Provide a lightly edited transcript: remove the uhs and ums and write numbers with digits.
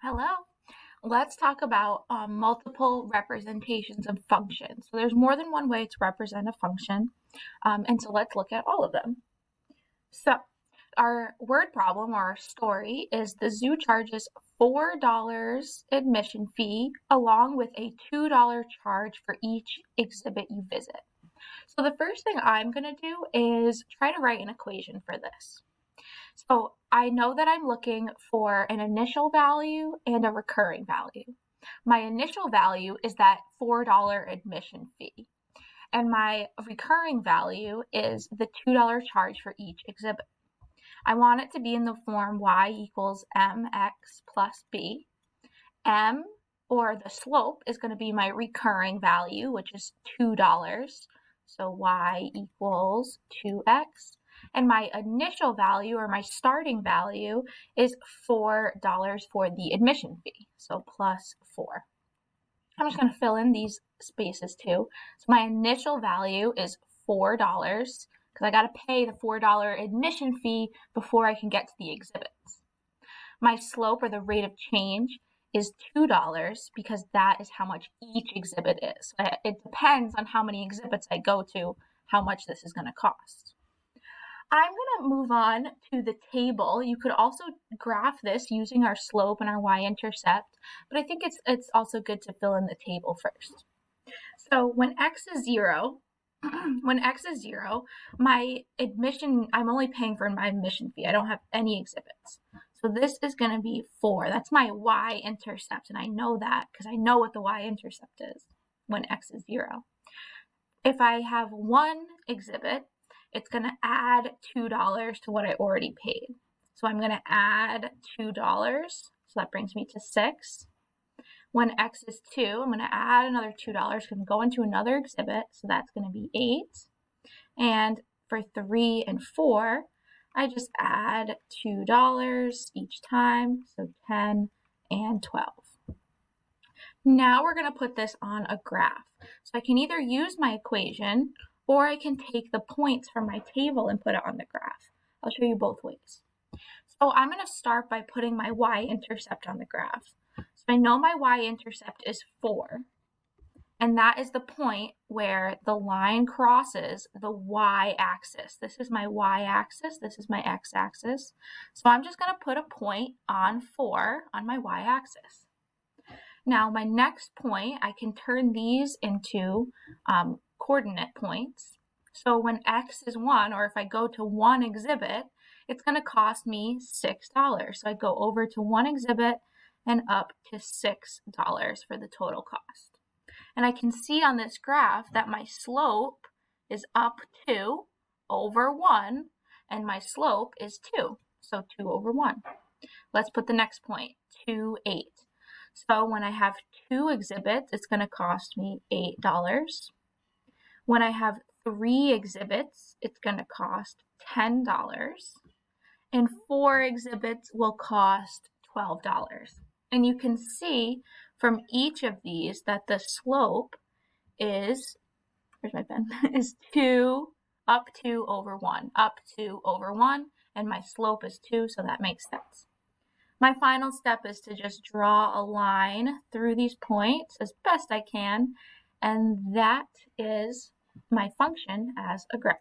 Hello. Let's talk about multiple representations of functions. So there's more than one way to represent a function, and so let's look at all of them. So our word problem or our story is the zoo charges $4 admission fee along with a $2 charge for each exhibit you visit. So the first thing I'm going to do is try to write an equation for this. So I know that I'm looking for an initial value and a recurring value. My initial value is that $4 admission fee. And my recurring value is the $2 charge for each exhibit. I want it to be in the form y equals mx plus b. M, or the slope, is going to be my recurring value, which is $2. So y equals 2x. And my initial value, or my starting value, is $4 for the admission fee, so plus 4. I'm just going to fill in these spaces too. So my initial value is $4 because I got to pay the $4 admission fee before I can get to the exhibits. My slope, or the rate of change, is $2 because that is how much each exhibit is. It depends on how many exhibits I go to, how much this is going to cost. I'm going to move on to the table. You could also graph this using our slope and our y-intercept, but I think it's also good to fill in the table first. So when x is 0, my admission, I'm only paying for my admission fee. I don't have any exhibits. So this is going to be 4. That's my y-intercept, and I know that because I know what the y-intercept is when x is 0. If I have one exhibit, it's going to add $2 to what I already paid. So I'm going to add $2. So that brings me to 6. When x is 2, I'm going to add another $2 because I'm going to another exhibit. So that's going to be 8. And for 3 and 4, I just add $2 each time. So 10 and 12. Now we're going to put this on a graph. So I can either use my equation or I can take the points from my table and put it on the graph. I'll show you both ways. So I'm going to start by putting my y-intercept on the graph. So I know my y-intercept is 4, and that is the point where the line crosses the y-axis. This is my y-axis, this is my x-axis. So I'm just going to put a point on 4 on my y-axis. Now my next point, I can turn these into coordinate points. So when x is 1, or if I go to one exhibit, it's going to cost me $6. So I go over to one exhibit and up to $6 for the total cost. And I can see on this graph that my slope is up 2 over 1, and my slope is 2. So 2 over 1. Let's put the next point, 2, 8. So when I have 2 exhibits, it's going to cost me $8. When I have 3 exhibits, it's going to cost $10. And 4 exhibits will cost $12. And you can see from each of these that the slope is, where's my pen, is 2 up 2 over 1, up 2 over 1, and my slope is 2, so that makes sense. My final step is to just draw a line through these points as best I can, and that is my function as a graph.